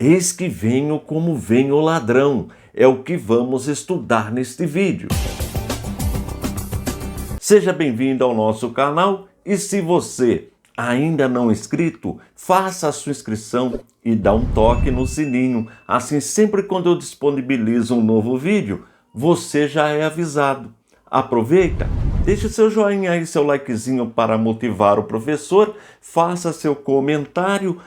Eis que venho como vem o ladrão, é o que vamos estudar neste vídeo. Seja bem-vindo ao nosso canal e se você ainda não é inscrito, faça a sua inscrição e dá um toque no sininho. Assim, sempre quando eu disponibilizo um novo vídeo, você já é avisado. Aproveita, deixe seu joinha aí, seu likezinho para motivar o professor, faça seu comentário.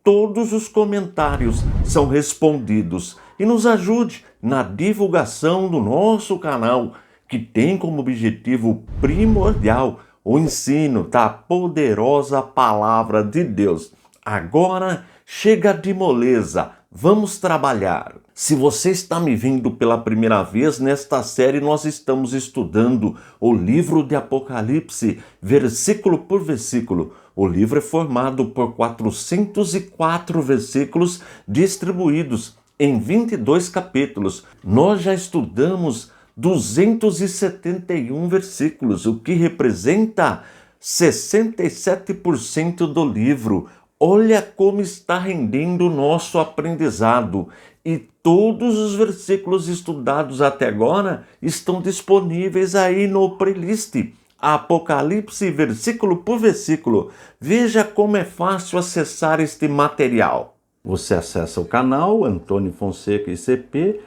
Todos os comentários são respondidos e nos ajude na divulgação do nosso canal, que tem como objetivo primordial o ensino da poderosa Palavra de Deus. Agora chega de moleza, vamos trabalhar. Se você está me vendo pela primeira vez, nesta série nós estamos estudando o livro de Apocalipse, versículo por versículo. O livro é formado por 404 versículos distribuídos em 22 capítulos. Nós já estudamos 271 versículos, o que representa 67% do livro. Olha como está rendendo o nosso aprendizado. E todos os versículos estudados até agora estão disponíveis aí no playlist Apocalipse, versículo por versículo. Veja como é fácil acessar este material. Você acessa o canal Antônio Fonseca ICP,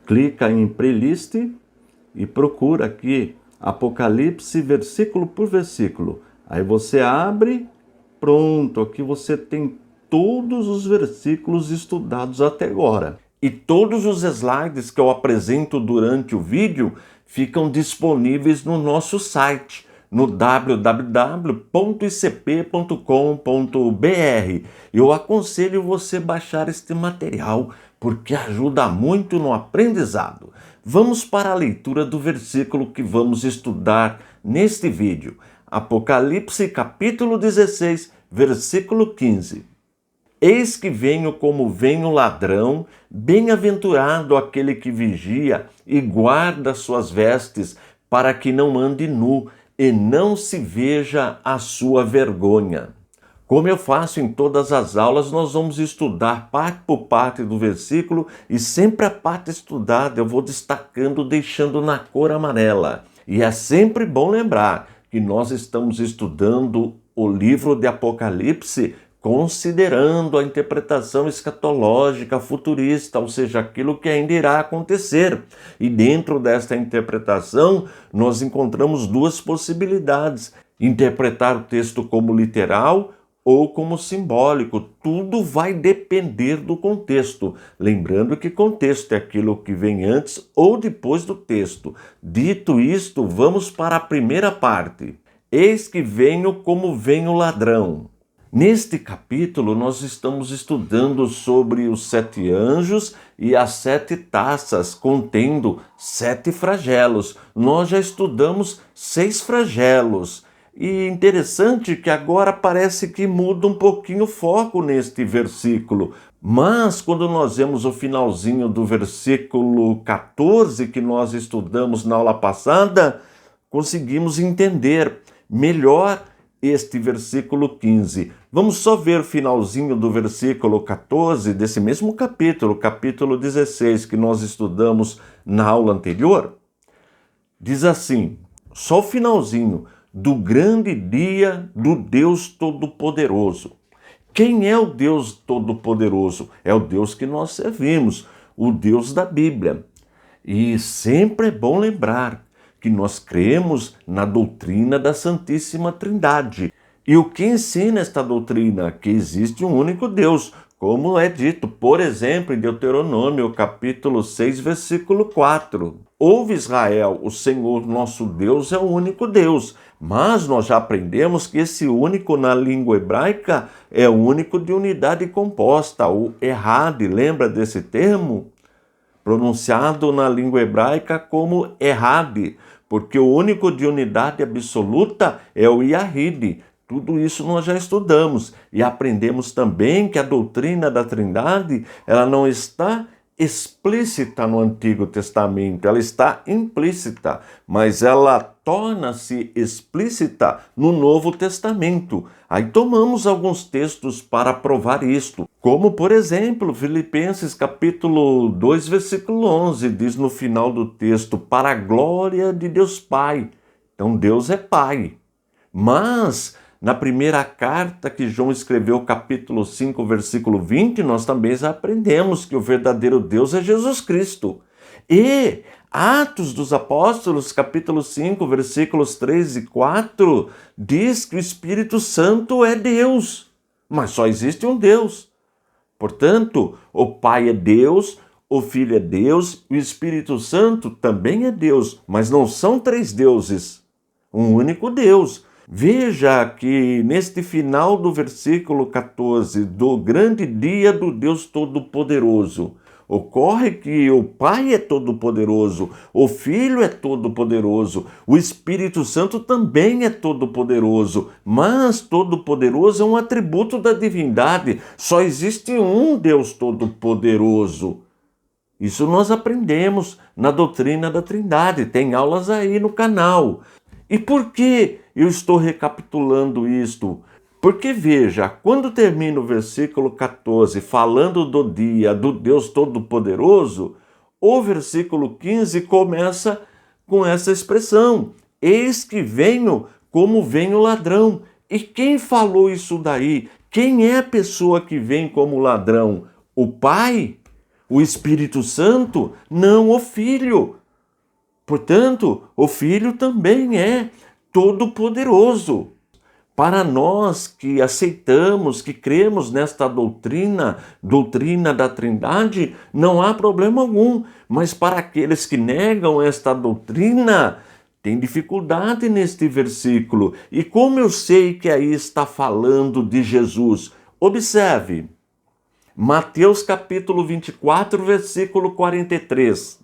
clica em playlist e procura aqui Apocalipse, versículo por versículo. Aí você abre, pronto, aqui você tem todos os versículos estudados até agora. E todos os slides que eu apresento durante o vídeo ficam disponíveis no nosso site, no www.icp.com.br. Eu aconselho você baixar este material, porque ajuda muito no aprendizado. Vamos para a leitura do versículo que vamos estudar neste vídeo. Apocalipse, capítulo 16, versículo 15. Eis que venho como vem o ladrão, bem-aventurado aquele que vigia e guarda suas vestes, para que não ande nu e não se veja a sua vergonha. Como eu faço em todas as aulas, nós vamos estudar parte por parte do versículo e sempre a parte estudada eu vou destacando, deixando na cor amarela. E é sempre bom lembrar que nós estamos estudando o livro de Apocalipse considerando a interpretação escatológica futurista, ou seja, aquilo que ainda irá acontecer. E dentro desta interpretação, nós encontramos duas possibilidades: interpretar o texto como literal ou como simbólico. Tudo vai depender do contexto. Lembrando que contexto é aquilo que vem antes ou depois do texto. Dito isto, vamos para a primeira parte. Eis que venho como vem o ladrão. Neste capítulo, nós estamos estudando sobre os 7 anjos e as 7 taças contendo 7 flagelos. Nós já estudamos 6 flagelos. E interessante que agora parece que muda um pouquinho o foco neste versículo. Mas quando nós vemos o finalzinho do versículo 14 que nós estudamos na aula passada, conseguimos entender melhor este versículo 15. Vamos só ver o finalzinho do versículo 14 desse mesmo capítulo, capítulo 16, que nós estudamos na aula anterior. Diz assim, só o finalzinho: do grande dia do Deus Todo-Poderoso. Quem é o Deus Todo-Poderoso? É o Deus que nós servimos, o Deus da Bíblia. E sempre é bom lembrar que nós cremos na doutrina da Santíssima Trindade. E o que ensina esta doutrina? Que existe um único Deus, como é dito, por exemplo, em Deuteronômio, capítulo 6, versículo 4. Ouve Israel, o Senhor nosso Deus é o único Deus. Mas nós já aprendemos que esse único na língua hebraica é único de unidade composta, o errad. Lembra desse termo? Pronunciado na língua hebraica como errad, porque o único de unidade absoluta é o Yahid. Tudo isso nós já estudamos e aprendemos também que a doutrina da Trindade ela não está explícita no Antigo Testamento, ela está implícita, mas ela torna-se explícita no Novo Testamento. Aí tomamos alguns textos para provar isto, como por exemplo, Filipenses capítulo 2, versículo 11, diz no final do texto, para a glória de Deus Pai. Então Deus é Pai. Mas na primeira carta que João escreveu, capítulo 5, versículo 20, nós também já aprendemos que o verdadeiro Deus é Jesus Cristo. E Atos dos Apóstolos, capítulo 5, versículos 3 e 4, diz que o Espírito Santo é Deus, mas só existe um Deus. Portanto, o Pai é Deus, o Filho é Deus, o Espírito Santo também é Deus, mas não são três deuses, um único Deus. Veja que neste final do versículo 14, do grande dia do Deus Todo-Poderoso, ocorre que o Pai é todo-poderoso, o Filho é todo-poderoso, o Espírito Santo também é todo-poderoso, mas todo-poderoso é um atributo da divindade, só existe um Deus todo-poderoso. Isso nós aprendemos na doutrina da Trindade, tem aulas aí no canal. E por que eu estou recapitulando isto? Porque veja, quando termina o versículo 14 falando do dia do Deus Todo-Poderoso, o versículo 15 começa com essa expressão: eis que venho como vem o ladrão. E quem falou isso daí? Quem é a pessoa que vem como ladrão? O Pai? O Espírito Santo? Não, o Filho. Portanto, o Filho também é todo-poderoso. Para nós que aceitamos, que cremos nesta doutrina da Trindade, não há problema algum. Mas para aqueles que negam esta doutrina, tem dificuldade neste versículo. E como eu sei que aí está falando de Jesus? Observe, Mateus capítulo 24, versículo 43.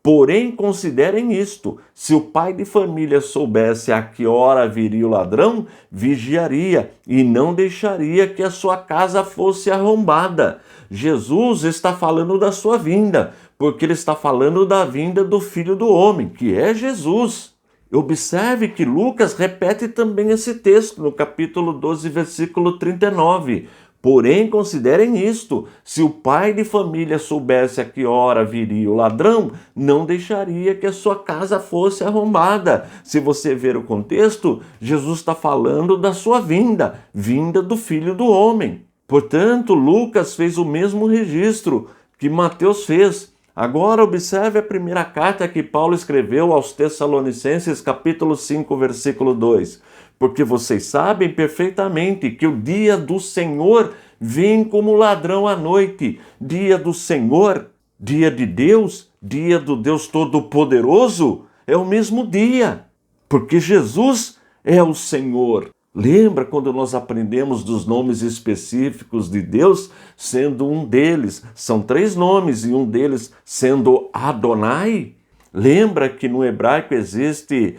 Porém, considerem isto, se o pai de família soubesse a que hora viria o ladrão, vigiaria e não deixaria que a sua casa fosse arrombada. Jesus está falando da sua vinda, porque ele está falando da vinda do Filho do Homem, que é Jesus. Observe que Lucas repete também esse texto no capítulo 12, versículo 39. Porém, considerem isto, se o pai de família soubesse a que hora viria o ladrão, não deixaria que a sua casa fosse arrombada. Se você ver o contexto, Jesus está falando da sua vinda, vinda do Filho do Homem. Portanto, Lucas fez o mesmo registro que Mateus fez. Agora observe a primeira carta que Paulo escreveu aos Tessalonicenses, capítulo 5, versículo 2. Porque vocês sabem perfeitamente que o dia do Senhor vem como ladrão à noite. Dia do Senhor, dia de Deus, dia do Deus Todo-Poderoso, é o mesmo dia. Porque Jesus é o Senhor. Lembra quando nós aprendemos dos nomes específicos de Deus, sendo um deles, são 3 nomes, e um deles sendo Adonai? Lembra que no hebraico existe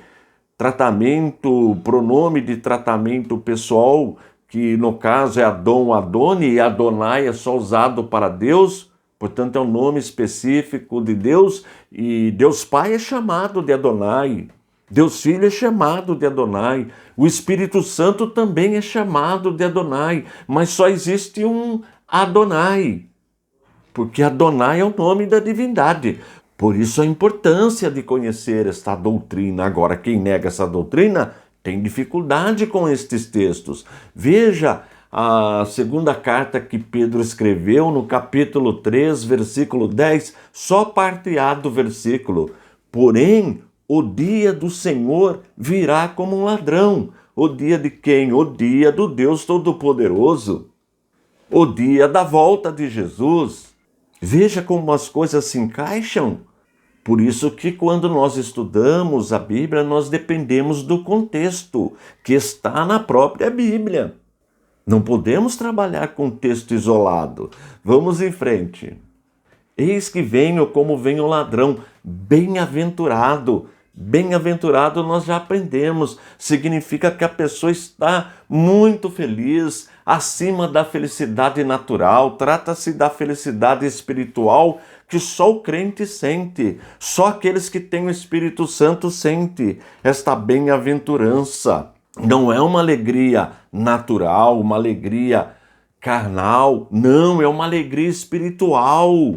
pronome de tratamento pessoal, que no caso é Adon, Adoni, e Adonai é só usado para Deus, portanto é um nome específico de Deus, e Deus Pai é chamado de Adonai, Deus Filho é chamado de Adonai, o Espírito Santo também é chamado de Adonai, mas só existe um Adonai, porque Adonai é o nome da divindade. Por isso a importância de conhecer esta doutrina. Agora, quem nega essa doutrina tem dificuldade com estes textos. Veja a segunda carta que Pedro escreveu no capítulo 3, versículo 10, só parte A do versículo. Porém, o dia do Senhor virá como um ladrão. O dia de quem? O dia do Deus Todo-Poderoso. O dia da volta de Jesus. Veja como as coisas se encaixam. Por isso que quando nós estudamos a Bíblia, nós dependemos do contexto que está na própria Bíblia. Não podemos trabalhar com texto isolado. Vamos em frente. Eis que venho como vem o ladrão, bem-aventurado, Bem-aventurado nós já aprendemos, significa que a pessoa está muito feliz, acima da felicidade natural, trata-se da felicidade espiritual que só o crente sente, só aqueles que têm o Espírito Santo sente esta bem-aventurança. Não é uma alegria natural, uma alegria carnal, não, é uma alegria espiritual,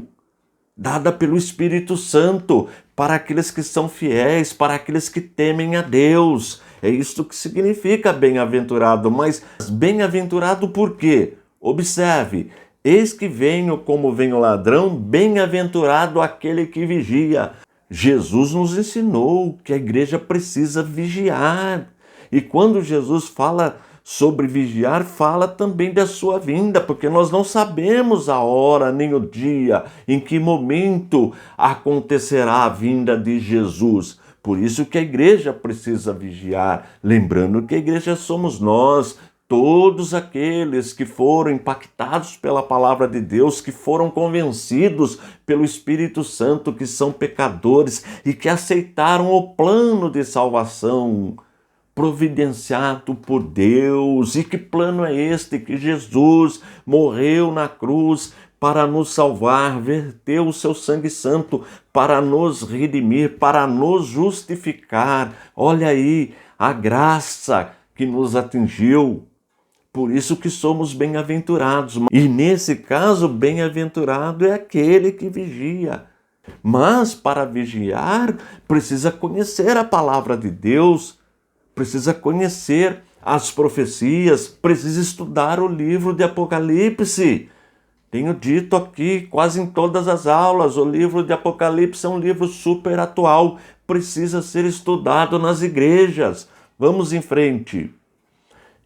dada pelo Espírito Santo, para aqueles que são fiéis, para aqueles que temem a Deus. É isso que significa bem-aventurado, mas bem-aventurado por quê? Observe, eis que venho como vem o ladrão, bem-aventurado aquele que vigia. Jesus nos ensinou que a igreja precisa vigiar. E quando Jesus fala sobre vigiar, fala também da sua vinda, porque nós não sabemos a hora nem o dia, em que momento acontecerá a vinda de Jesus. Por isso que a igreja precisa vigiar, lembrando que a igreja somos nós, todos aqueles que foram impactados pela palavra de Deus, que foram convencidos pelo Espírito Santo, que são pecadores e que aceitaram o plano de salvação providenciado por Deus. E que plano é este? Que Jesus morreu na cruz para nos salvar, verteu o seu sangue santo para nos redimir, para nos justificar. Olha aí a graça que nos atingiu. Por isso que somos bem-aventurados. E nesse caso, bem-aventurado é aquele que vigia. Mas para vigiar, precisa conhecer a palavra de Deus, precisa conhecer as profecias, precisa estudar o livro de Apocalipse. Tenho dito aqui quase em todas as aulas, o livro de Apocalipse é um livro super atual, precisa ser estudado nas igrejas. Vamos em frente.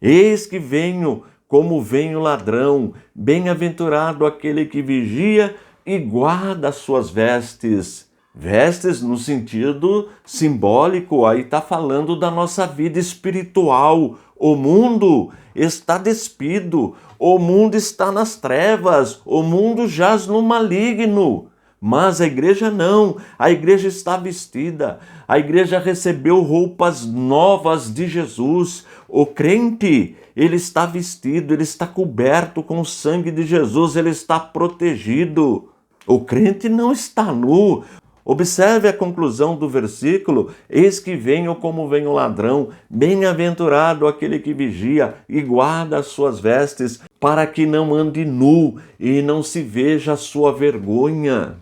Eis que venho como vem o ladrão, bem-aventurado aquele que vigia e guarda as suas vestes. Vestes no sentido simbólico, aí está falando da nossa vida espiritual. O mundo está despido, o mundo está nas trevas, o mundo jaz no maligno. Mas a igreja não, a igreja está vestida, a igreja recebeu roupas novas de Jesus. O crente, ele está vestido, ele está coberto com o sangue de Jesus, ele está protegido. O crente não está nu. Observe a conclusão do versículo: eis que venho como vem o ladrão, bem-aventurado aquele que vigia e guarda as suas vestes, para que não ande nu e não se veja a sua vergonha.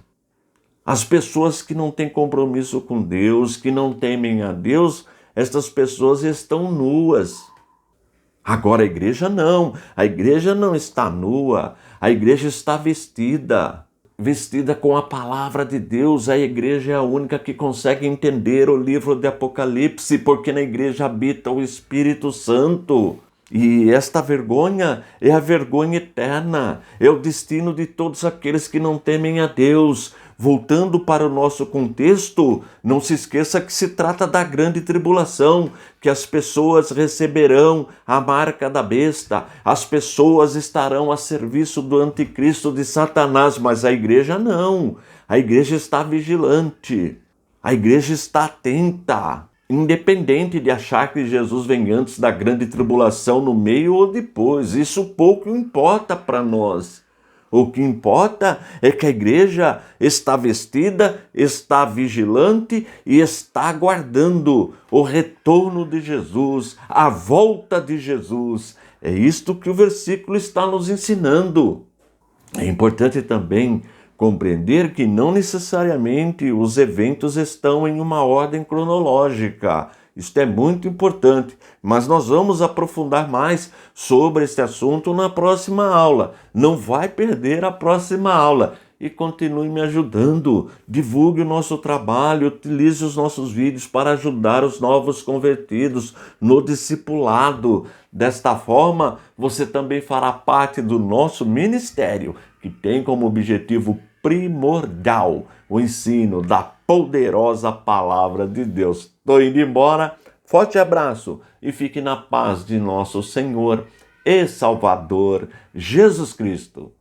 As pessoas que não têm compromisso com Deus, que não temem a Deus, estas pessoas estão nuas. Agora a igreja não está nua, a igreja está vestida com a palavra de Deus. A igreja é a única que consegue entender o livro de Apocalipse, porque na igreja habita o Espírito Santo. E esta vergonha é a vergonha eterna, é o destino de todos aqueles que não temem a Deus. Voltando para o nosso contexto, não se esqueça que se trata da grande tribulação, que as pessoas receberão a marca da besta, as pessoas estarão a serviço do anticristo de Satanás, mas a igreja não. A igreja está vigilante, a igreja está atenta, independente de achar que Jesus vem antes da grande tribulação, no meio ou depois. Isso pouco importa para nós. O que importa é que a igreja está vestida, está vigilante e está aguardando o retorno de Jesus, a volta de Jesus. É isto que o versículo está nos ensinando. É importante também compreender que não necessariamente os eventos estão em uma ordem cronológica. Isto é muito importante, mas nós vamos aprofundar mais sobre este assunto na próxima aula. Não vai perder a próxima aula. E continue me ajudando. Divulgue o nosso trabalho, utilize os nossos vídeos para ajudar os novos convertidos no discipulado. Desta forma, você também fará parte do nosso ministério, que tem como objetivo primordial o ensino da poderosa palavra de Deus. Estou indo embora, forte abraço e fique na paz de nosso Senhor e Salvador Jesus Cristo.